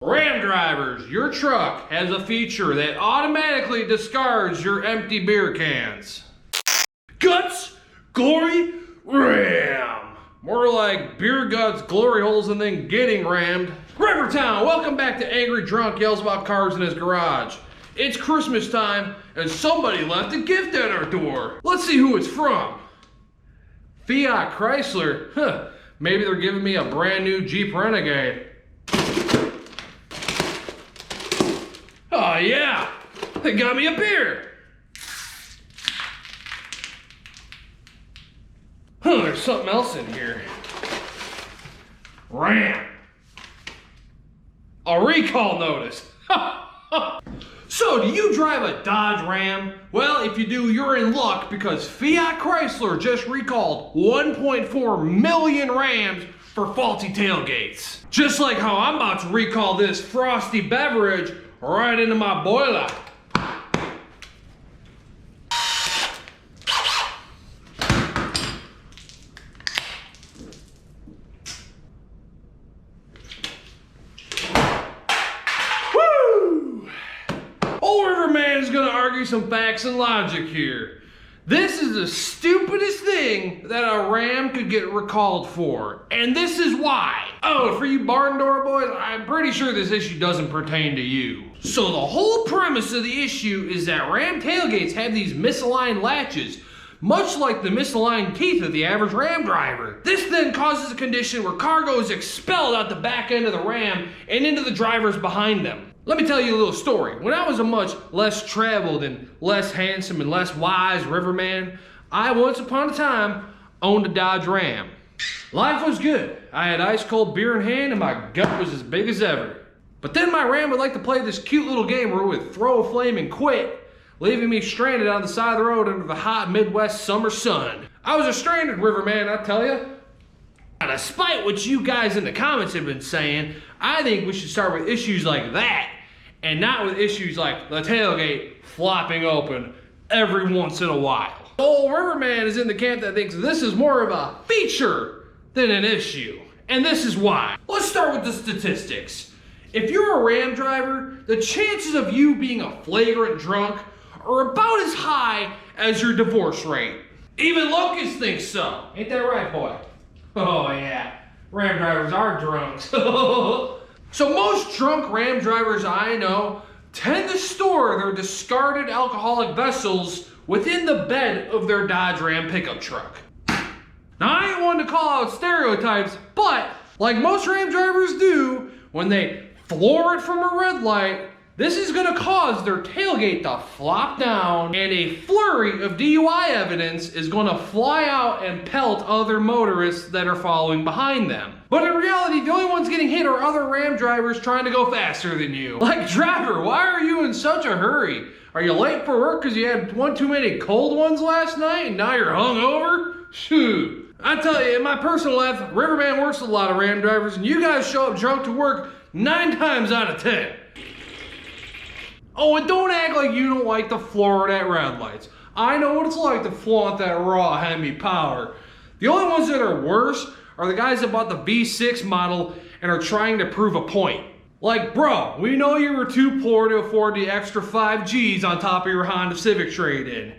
Ram drivers, your truck has a feature that automatically discards your empty beer cans. Guts, glory, ram. More like beer guts, glory holes, and then getting rammed. Rivertown, welcome back to Angry Drunk Yells About Cars in His Garage. It's Christmas time, and somebody left a gift at our door. Let's see who it's from. Fiat-Chrysler, huh, maybe they're giving me a brand new Jeep Renegade. Oh yeah, they got me a beer. Huh, there's something else in here. Ram. A recall notice. So, do you drive a Dodge Ram? Well, if you do, you're in luck because Fiat-Chrysler just recalled 1.4 million Rams for faulty tailgates. Just like how I'm about to recall this frosty beverage right into my boiler. Woo! Old Riverman is gonna argue some facts and logic here. This is the stupidest thing that a Ram could get recalled for, and this is why. Oh, for you barn door boys, I'm pretty sure this issue doesn't pertain to you. So the whole premise of the issue is that Ram tailgates have these misaligned latches, much like the misaligned teeth of the average Ram driver. This then causes a condition where cargo is expelled out the back end of the Ram and into the drivers behind them. Let me tell you a little story. When I was a much less traveled and less handsome and less wise Riverman, I once upon a time owned a Dodge Ram. Life was good. I had ice cold beer in hand and my gut was as big as ever. But then my Ram would like to play this cute little game where it would throw a flame and quit, leaving me stranded on the side of the road under the hot Midwest summer sun. I was a stranded Riverman, I tell you. Now, despite what you guys in the comments have been saying, I think we should start with issues like that and not with issues like the tailgate flopping open every once in a while. Old Riverman is in the camp that thinks this is more of a feature than an issue, and this is why. Let's start with the statistics. If you're a Ram driver, the chances of you being a flagrant drunk are about as high as your divorce rate. Even Locust thinks so. Ain't that right, boy? Oh yeah, Ram drivers are drunks. So most drunk Ram drivers I know tend to store their discarded alcoholic vessels within the bed of their Dodge Ram pickup truck. Now I ain't one to call out stereotypes, but like most Ram drivers do, when they floor it from a red light, this is gonna cause their tailgate to flop down and a flurry of DUI evidence is gonna fly out and pelt other motorists that are following behind them. But in reality, the only ones getting hit are other Ram drivers trying to go faster than you. Like, driver, why are you in such a hurry? Are you late for work because you had one too many cold ones last night and now you're hungover? Shoot. I tell you, in my personal life, Riverman works with a lot of Ram drivers and you guys show up drunk to work 9 times out of 10. Oh, and don't act like you don't like the Florida at red lights. I know what it's like to flaunt that raw hemi power. The only ones that are worse are the guys that bought the V6 model and are trying to prove a point. Like, bro, we know you were too poor to afford the extra 5 G's on top of your Honda Civic trade-in.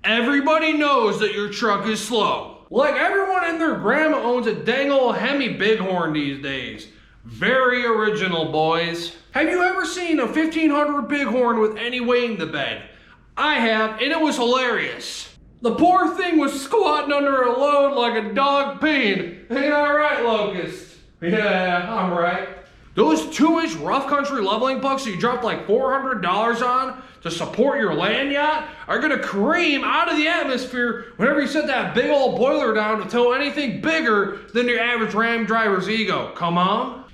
Everybody knows that your truck is slow. Like, everyone and their grandma owns a dang old Hemi Bighorn these days. Very original, boys. Have you ever seen a 1500 Bighorn with any weight in the bed? I have, and it was hilarious. The poor thing was squatting under a load like a dog peeing. Ain't I right, Locust? Yeah, I'm right. Those 2-inch rough country leveling pucks that you dropped like $400 on to support your land yacht are gonna cream out of the atmosphere whenever you set that big old boiler down to tow anything bigger than your average Ram driver's ego. Come on.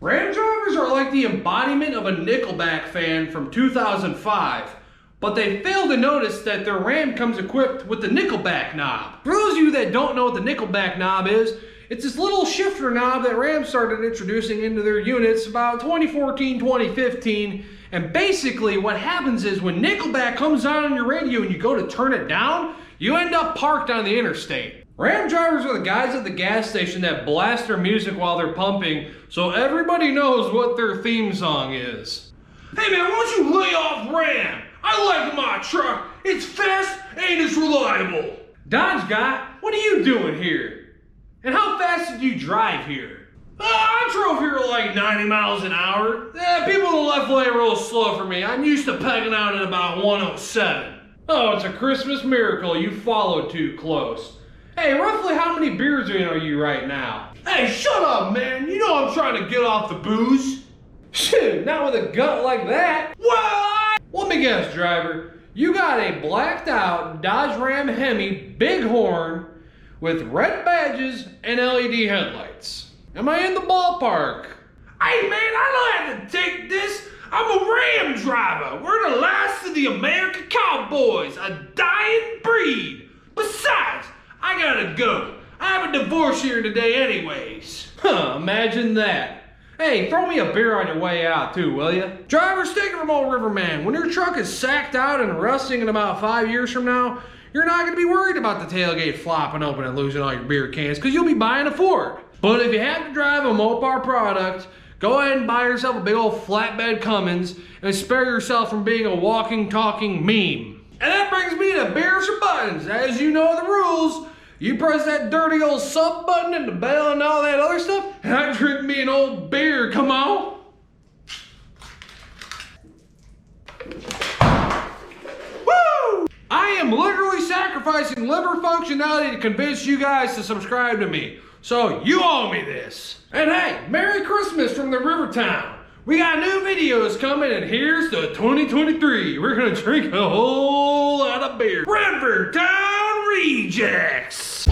Ram drivers are like the embodiment of a Nickelback fan from 2005, but they fail to notice that their Ram comes equipped with the Nickelback knob. For those of you that don't know what the Nickelback knob is, it's this little shifter knob that Ram started introducing into their units about 2014, 2015, and basically what happens is when Nickelback comes on your radio and you go to turn it down, you end up parked on the interstate. Ram drivers are the guys at the gas station that blast their music while they're pumping so everybody knows what their theme song is. Hey man, why don't you lay off Ram? I like my truck. It's fast and it's reliable. Dodge guy, what are you doing here? And how fast did you drive here? I drove here at like 90 miles an hour. People in the left lane are real slow for me. I'm used to pegging out at about 107. Oh, it's a Christmas miracle you followed too close. Hey, roughly how many beers in are you right now? Hey, shut up, man. You know I'm trying to get off the booze. Shit, not with a gut like that. Let me guess, driver. You got a blacked out Dodge Ram Hemi Bighorn with red badges and LED headlights. Am I in the ballpark? Hey man, I don't have to take this. I'm a Ram driver. We're the last of the American cowboys, a dying breed. Besides, I gotta go. I have a divorce here today anyways. Imagine that. Hey, throw me a beer on your way out too, will ya? Drivers, take it from old Riverman. When your truck is sacked out and rusting in about 5 years from now, you're not gonna be worried about the tailgate flopping open and losing all your beer cans because you'll be buying a Ford. But if you have to drive a Mopar product, go ahead and buy yourself a big old flatbed Cummins and spare yourself from being a walking, talking meme. And that brings me to beers or buttons. As you know the rules, you press that dirty old sub button and the bell and all that other stuff, and I drink me an old beer, come on. Woo! I am literally sacrificing liver functionality to convince you guys to subscribe to me. So you owe me this. And hey, Merry Christmas from the Rivertown. We got new videos coming and here's the 2023. We're gonna drink a whole lot of beer. Rivertown Rejects.